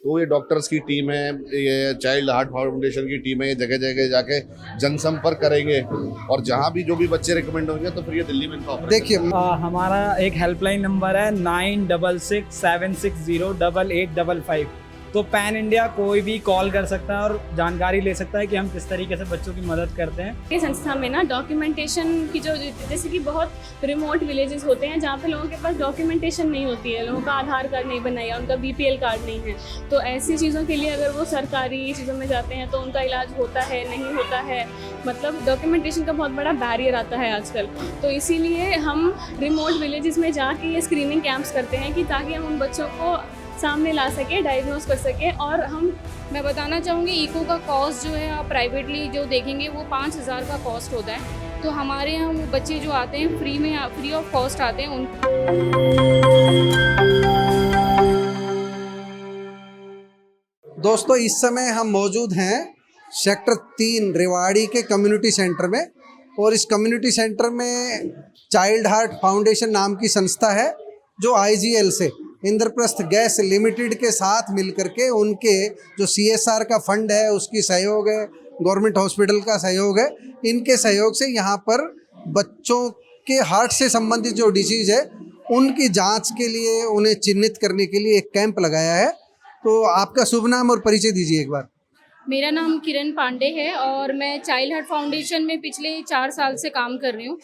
तो ये डॉक्टर्स की टीम है, ये चाइल्ड हार्ट फाउंडेशन की टीम है, ये जगह जगह जाके जनसंपर्क करेंगे और जहाँ भी जो भी बच्चे रिकमेंड होंगे तो फिर ये दिल्ली में इनका ऑपरेशन। देखिए हमारा एक हेल्पलाइन नंबर है 9667608855। तो पैन इंडिया कोई भी कॉल कर सकता है और जानकारी ले सकता है कि हम किस तरीके से बच्चों की मदद करते हैं। ये संस्था में ना डॉक्यूमेंटेशन की जो, जैसे कि बहुत रिमोट विलेजेस होते हैं जहाँ पे लोगों के पास डॉक्यूमेंटेशन नहीं होती है, लोगों का आधार कार्ड नहीं बना है, उनका बीपीएल कार्ड नहीं है, तो ऐसी चीज़ों के लिए अगर वो सरकारी चीज़ों में जाते हैं तो उनका इलाज होता है नहीं होता है, मतलब डॉक्यूमेंटेशन का बहुत बड़ा बैरियर आता है आजकल। तो इसीलिए हम रिमोट विलेजेस में जाके ये स्क्रीनिंग कैंप्स करते हैं कि ताकि हम उन बच्चों को सामने ला सके, डायग्नोस कर सके। और मैं बताना चाहूँगी ईको का कॉस्ट जो है आप प्राइवेटली जो देखेंगे वो 5,000 का कॉस्ट होता है। तो हमारे यहाँ वो बच्चे जो आते हैं फ्री ऑफ कॉस्ट आते हैं। दोस्तों, इस समय हम मौजूद हैं सेक्टर 3 रेवाड़ी के कम्युनिटी सेंटर में, और इस कम्युनिटी सेंटर में चाइल्ड हार्ट फाउंडेशन नाम की संस्था है जो IGL से इंद्रप्रस्थ गैस लिमिटेड के साथ मिलकर के उनके जो CSR का फंड है उसकी सहयोग है, गवर्नमेंट हॉस्पिटल का सहयोग है, इनके सहयोग से यहाँ पर बच्चों के हार्ट से संबंधित जो डिजीज़ है उनकी जांच के लिए, उन्हें चिन्हित करने के लिए एक कैंप लगाया है। तो आपका शुभ नाम और परिचय दीजिए एक बार। मेरा नाम किरण पांडे है और मैं चाइल्ड हार्ट फाउंडेशन में पिछले 4 साल से काम कर रही हूँ।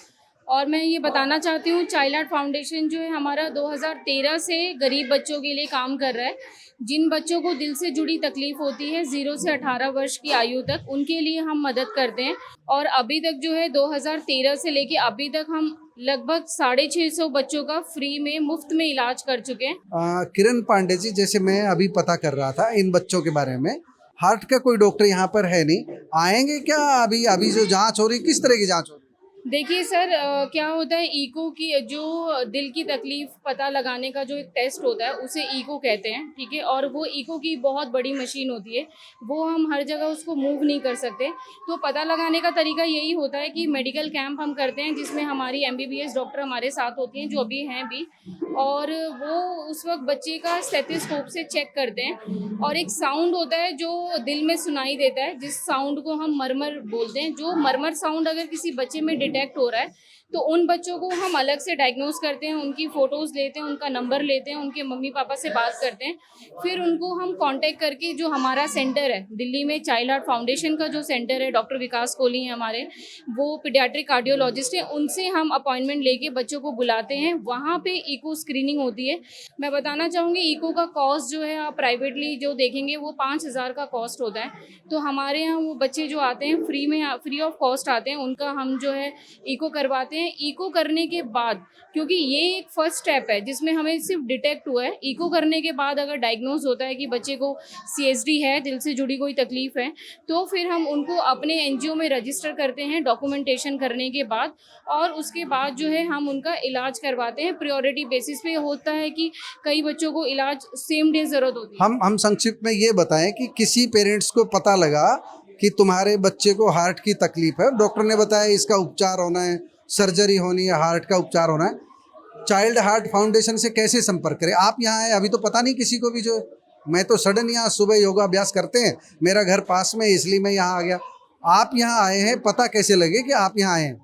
और मैं ये बताना चाहती हूँ चाइल्ड हार्ट फाउंडेशन जो है हमारा 2013 से गरीब बच्चों के लिए काम कर रहा है। जिन बच्चों को दिल से जुड़ी तकलीफ होती है 0 से 18 वर्ष की आयु तक, उनके लिए हम मदद करते हैं। और अभी तक जो है 2013 से लेके अभी तक हम लगभग 650 बच्चों का फ्री में मुफ्त में इलाज कर चुके हैं। किरण पांडे जी, जैसे मैं अभी पता कर रहा था इन बच्चों के बारे में, हार्ट का कोई डॉक्टर यहाँ पर है नहीं, आएंगे क्या? अभी जो जांच हो रही, किस तरह की जांच हो रही? देखिए सर, क्या होता है, ईको की जो दिल की तकलीफ पता लगाने का जो एक टेस्ट होता है उसे ईको कहते हैं, ठीक है। और वो ईको की बहुत बड़ी मशीन होती है, वो हम हर जगह उसको मूव नहीं कर सकते। तो पता लगाने का तरीका यही होता है कि मेडिकल कैंप हम करते हैं जिसमें हमारी MBBS डॉक्टर हमारे साथ होती हैं, जो अभी हैं भी, और वो उस वक्त बच्चे का स्टेथोस्कोप से चेक करते हैं। और एक साउंड होता है जो दिल में सुनाई देता है, जिस साउंड को हम मरमर बोलते हैं। जो मरमर साउंड अगर किसी बच्चे में डिटेक्ट हो रहा है तो उन बच्चों को हम अलग से डायग्नोस करते हैं, उनकी फ़ोटोज़ लेते हैं, उनका नंबर लेते हैं, उनके मम्मी पापा से बात करते हैं। फिर उनको हम कांटेक्ट करके, जो हमारा सेंटर है दिल्ली में चाइल्ड हार्ट फाउंडेशन का जो सेंटर है, डॉक्टर विकास कोहली हैं हमारे, वो पीडियाट्रिक कार्डियोलॉजिस्ट हैं, उनसे हम अपॉइंटमेंट लेके बच्चों को बुलाते हैं। वहाँ पे ईको स्क्रीनिंग होती है। मैं बताना चाहूँगी ईको का कॉस्ट जो है आप प्राइवेटली जो देखेंगे वो 5,000 का कॉस्ट होता है। तो हमारे यहाँ वो बच्चे जो आते हैं फ्री ऑफ कॉस्ट आते हैं, उनका हम जो है ईको करवाते हैं। ईको करने के बाद, क्योंकि ये एक फर्स्ट स्टेप है जिसमें हमें सिर्फ डिटेक्ट हुआ है, ईको करने के बाद अगर डायग्नोज होता है कि बच्चे को CSD है, दिल से जुड़ी कोई तकलीफ है, तो फिर हम उनको अपने NGO में रजिस्टर करते हैं डॉक्यूमेंटेशन करने के बाद। और उसके बाद जो है हम उनका इलाज करवाते हैं। प्रायोरिटी बेसिस पे होता है कि कई बच्चों को इलाज सेम डे ज़रूरत होती है। हम संक्षिप्त में ये बताएं कि किसी पेरेंट्स को पता लगा कि तुम्हारे बच्चे को हार्ट की तकलीफ है, डॉक्टर ने बताया इसका उपचार होना है, सर्जरी होनी है, हार्ट का उपचार होना है, चाइल्ड हार्ट फाउंडेशन से कैसे संपर्क करें? आप यहाँ आए, अभी तो पता नहीं किसी को भी, जो मैं तो सडन यहाँ सुबह योगाभ्यास करते हैं, मेरा घर पास में, इसलिए मैं यहाँ आ गया। आप यहाँ आए हैं, पता कैसे लगे कि आप यहाँ आए हैं?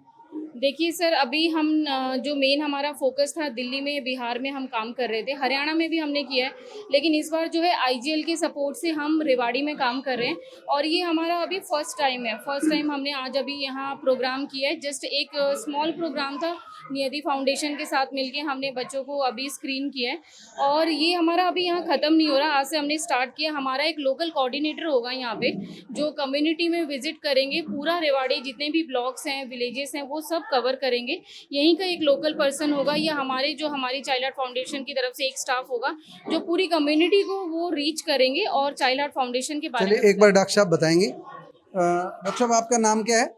देखिए सर, अभी हम जो मेन हमारा फोकस था दिल्ली में, बिहार में हम काम कर रहे थे, हरियाणा में भी हमने किया है, लेकिन इस बार जो है IGL के सपोर्ट से हम रेवाड़ी में काम कर रहे हैं। और ये हमारा अभी फर्स्ट टाइम है। फर्स्ट टाइम हमने आज अभी यहाँ प्रोग्राम किया है। जस्ट एक स्मॉल प्रोग्राम था, नियति फाउंडेशन के साथ मिलके हमने बच्चों को अभी स्क्रीन किया है। और ये हमारा अभी यहाँ ख़त्म नहीं हो रहा, आज से हमने स्टार्ट किया। हमारा एक लोकल कोऑर्डिनेटर होगा यहाँ पे, जो कम्युनिटी में विजिट करेंगे, पूरा रेवाड़ी जितने भी ब्लॉक्स हैं, विलेजेस हैं, वो सब कवर करेंगे। यहीं का एक लोकल पर्सन होगा या हमारी चाइल्ड हार्ट फाउंडेशन की तरफ से एक स्टाफ होगा जो पूरी कम्युनिटी को वो रीच करेंगे और चाइल्ड हार्ट फाउंडेशन के बारे में। चलिए एक बार डॉक्टर साहब बताएंगे। डॉक्टर साहब, आपका नाम क्या है?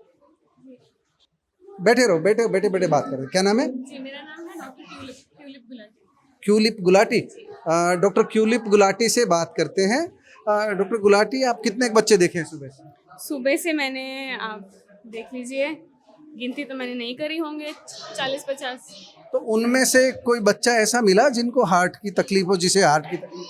बैठे रहो, बैठे बात करें। क्या नाम है? जी, मेरा नाम है डॉक्टर ट्यूलिप गुलाटी। क्यूलिप गुलाटी। डॉक्टर क्यूलिप गुलाटी से बात करते हैं। डॉक्टर गुलाटी, आप कितने बच्चे देखे हैं सुबह से? सुबह से मैंने, आप देख लीजिए, गिनती तो मैंने नहीं करी होंगे, 40-50। तो उनमें से कोई बच्चा ऐसा मिला जिनको हार्ट की तकलीफ हो, जिसे हार्ट की तकलीफ हो?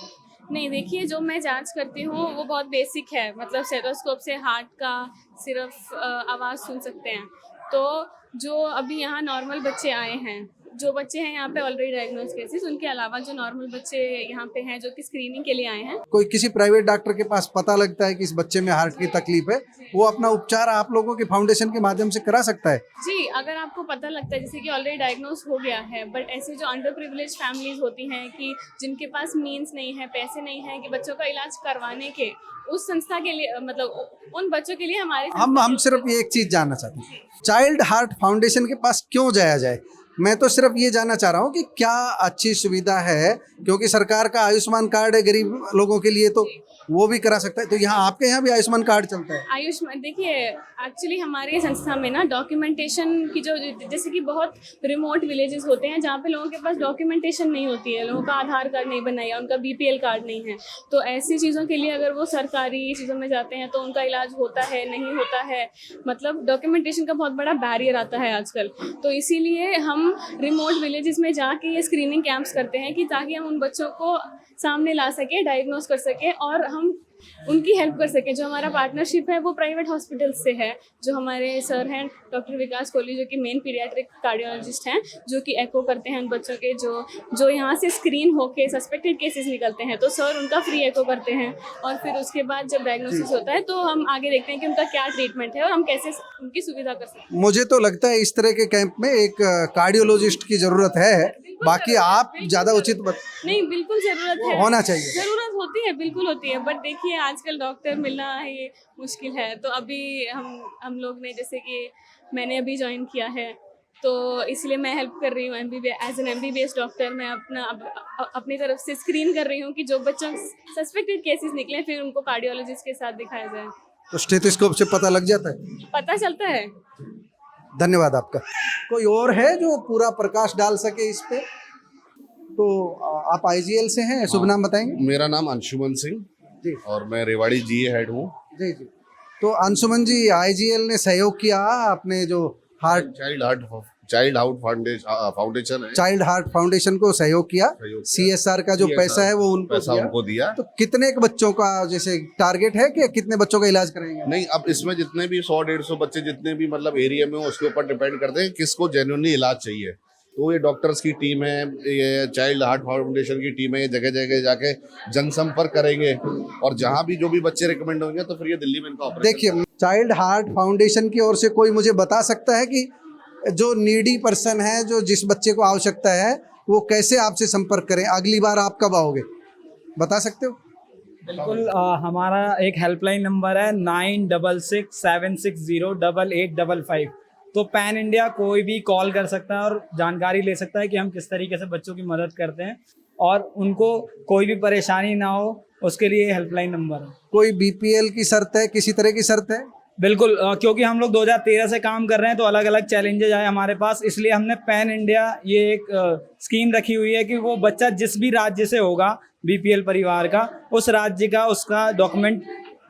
नहीं देखिए, जो मैं जांच करती हूँ वो बहुत बेसिक है, मतलब स्टेथोस्कोप से हार्ट का सिर्फ आवाज़ सुन सकते हैं। तो जो अभी यहाँ नॉर्मल बच्चे आए हैं, जो बच्चे हैं यहाँ पे ऑलरेडी डायग्नोज केसेस, उनके अलावा जो नॉर्मल बच्चे यहाँ पे हैं जो कि स्क्रीनिंग के लिए आए हैं, कोई किसी प्राइवेट डॉक्टर के पास पता लगता है कि इस बच्चे में हार्ट की तकलीफ है, वो अपना उपचार आप लोगों के फाउंडेशन के माध्यम से करा सकता है। जी अगर आपको पता लगता है जैसे कि ऑलरेडी डायग्नोज हो गया है, बट ऐसे जो अंडर प्रिविलेज फैमिलीज होती हैं कि जिनके पास मीन्स नहीं है, पैसे नहीं है कि बच्चों का इलाज करवाने के, उस संस्था के लिए, मतलब उन बच्चों के लिए हमारे हम सिर्फ ये एक चीज जानना चाहते हैं, चाइल्ड हार्ट फाउंडेशन के पास क्यों जाया जाए? मैं तो सिर्फ ये जानना चाह रहा हूँ कि क्या अच्छी सुविधा है, क्योंकि सरकार का आयुष्मान कार्ड है गरीब लोगों के लिए, तो वो भी करा सकता है। तो यहाँ आपके यहाँ भी आयुष्मान कार्ड चलता है? आयुष्मान देखिए, एक्चुअली हमारे संस्था में ना डॉक्यूमेंटेशन की जो, जैसे कि बहुत रिमोट विलेजेस होते हैं जहाँ पे लोगों के पास डॉक्यूमेंटेशन नहीं होती है, लोगों का आधार कार्ड नहीं बना है, उनका BPL कार्ड नहीं है, तो ऐसी चीज़ों के लिए अगर वो सरकारी चीज़ों में जाते हैं तो उनका इलाज होता है नहीं होता है, मतलब डॉक्यूमेंटेशन का बहुत बड़ा बैरियर आता है आजकल। तो इसीलिए हम रिमोट विलेजेस में जाके ये स्क्रीनिंग कैंप्स करते हैं कि ताकि हम उन बच्चों को सामने ला सके, डायग्नोज कर सके और हम उनकी हेल्प कर सकें। जो हमारा पार्टनरशिप है वो प्राइवेट हॉस्पिटल्स से है, जो हमारे सर हैं डॉक्टर विकास कोहली, जो कि मेन पीडियाट्रिक कार्डियोलॉजिस्ट हैं, जो कि एको करते हैं उन बच्चों के जो यहाँ से स्क्रीन होके सस्पेक्टेड केसेस निकलते हैं, तो सर उनका फ्री एको करते हैं और फिर उसके बाद जब डायग्नोसिस होता है तो हम आगे देखते हैं कि उनका क्या ट्रीटमेंट है और हम कैसे उनकी सुविधा कर सकते हैं। मुझे तो लगता है इस तरह के कैंप में एक कार्डियोलॉजिस्ट की जरूरत है, बाकी आप ज्यादा उचित नहीं, बिल्कुल जरूरत है, होना चाहिए, जरूरत होती है, बिल्कुल होती है, बट देखिए आजकल डॉक्टर मिलना ही मुश्किल है। तो अभी हम लोग ने, जैसे कि मैंने अभी ज्वाइन किया है, तो इसलिए मैं हेल्प कर रही हूँ एज एन MBBS डॉक्टर। मैं अपनी तरफ से स्क्रीन कर रही हूँ कि जो बच्चों सस्पेक्टेड केसेस निकले फिर उनको कार्डियोलॉजिस्ट के साथ दिखाया जाए। तो स्टेथोस्कोप से पता लग जाता है? पता चलता है। धन्यवाद आपका। कोई और है जो पूरा प्रकाश डाल सके इस पे? तो आप IGL से हैं, शुभ नाम बताएंगे? मेरा नाम अंशुमन सिंह जी, और मैं रेवाड़ी GA हेड हूँ। जी जी। तो अंशुमन जी, IGL ने सहयोग किया अपने जो चाइल्ड हार्ट फाउंडेशन है, चाइल्ड हार्ट फाउंडेशन को सहयोग किया। CSR का जो पैसा है वो उनको दिया। तो कितने बच्चों का जैसे टारगेट है कि कितने बच्चों का इलाज करेंगे? नहीं, अब इसमें जितने भी 100-150 बच्चे जितने भी मतलब एरिया में हो उसके ऊपर डिपेंड करते हैं किसको जेन्युइनली इलाज चाहिए। तो ये डॉक्टर्स की टीम है, ये चाइल्ड हार्ट फाउंडेशन की टीम है, ये जगह जगह जाके जनसंपर्क करेंगे और जहाँ भी जो भी बच्चे रिकमेंड होंगे तो फिर ये दिल्ली में इनका ऑपरेशन। देखिए, चाइल्ड हार्ट फाउंडेशन की ओर से कोई मुझे बता सकता है कि जो नीडी पर्सन है, जो जिस बच्चे को आवश्यकता है, वो कैसे आपसे संपर्क करें? अगली बार आप कब आओगे, बता सकते हो? बिल्कुल, हमारा एक हेल्पलाइन नंबर है 9667608855। तो पैन इंडिया कोई भी कॉल कर सकता है और जानकारी ले सकता है कि हम किस तरीके से बच्चों की मदद करते हैं और उनको कोई भी परेशानी ना हो, उसके लिए हेल्पलाइन नंबर है। कोई BPL की शर्त है, किसी तरह की शर्त है? बिल्कुल, क्योंकि हम लोग 2013 से काम कर रहे हैं तो अलग अलग चैलेंजेस आए हमारे पास, इसलिए हमने पैन इंडिया ये एक स्कीम रखी हुई है कि वो बच्चा जिस भी राज्य से होगा BPL परिवार का, उस राज्य का उसका डॉक्यूमेंट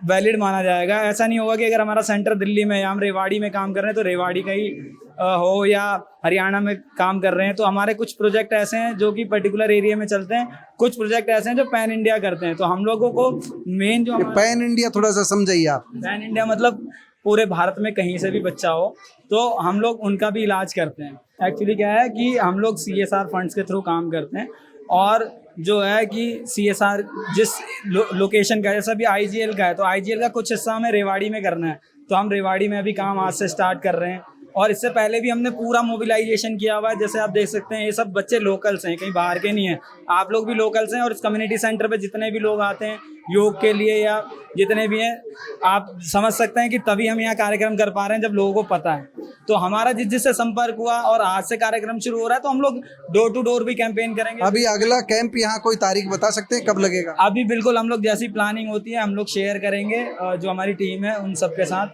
वैलिड माना जाएगा। ऐसा नहीं होगा कि अगर हमारा सेंटर दिल्ली में या हम रेवाड़ी में काम कर रहे हैं तो रेवाड़ी का ही हो, या हरियाणा में काम कर रहे हैं तो हमारे कुछ प्रोजेक्ट ऐसे हैं जो कि पर्टिकुलर एरिया में चलते हैं, कुछ प्रोजेक्ट ऐसे हैं जो पैन इंडिया करते हैं। तो हम लोगों को मेन जो पैन इंडिया थोड़ा सा समझाइए आप। पैन इंडिया मतलब पूरे भारत में कहीं से भी बच्चा हो तो हम लोग उनका भी इलाज करते हैं। एक्चुअली क्या है कि हम लोग CSR फंड्स के थ्रू काम करते हैं और जो है कि CSR जिस लोकेशन का, जैसा भी IGL का है तो IGL का कुछ हिस्सा हमें रेवाड़ी में करना है, तो हम रेवाड़ी में अभी काम आज से स्टार्ट कर रहे हैं और इससे पहले भी हमने पूरा मोबिलाइजेशन किया हुआ है। जैसे आप देख सकते हैं ये सब बच्चे लोकल्स हैं, कहीं बाहर के नहीं हैं, आप लोग भी लोकल्स हैं और इस कम्युनिटी सेंटर पे जितने भी लोग आते हैं योग के लिए या जितने भी हैं, आप समझ सकते हैं कि तभी हम यहाँ कार्यक्रम कर पा रहे हैं जब लोगों को पता है। तो हमारा जिससे संपर्क हुआ और आज से कार्यक्रम शुरू हो रहा है तो हम लोग डोर टू डोर भी कैंपेन करेंगे। अभी अगला कैंप यहाँ कोई तारीख बता सकते हैं कब लगेगा? अभी बिल्कुल, हम लोग जैसी प्लानिंग होती है हम लोग शेयर करेंगे जो हमारी टीम है उन सब के साथ,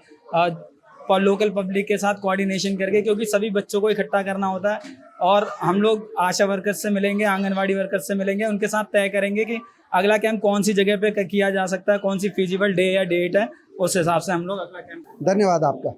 लोकल पब्लिक के साथ कोऑर्डिनेशन करके, क्योंकि सभी बच्चों को इकट्ठा करना होता है और हम लोग आशा वर्कर्स से मिलेंगे, आंगनवाड़ी वर्कर्स से मिलेंगे, उनके साथ तय करेंगे कि अगला कैंप कौन सी जगह पे किया जा सकता है, कौन सी फिजिबल डे या डेट है, उस हिसाब से हम लोग अगला कैंप। धन्यवाद आपका।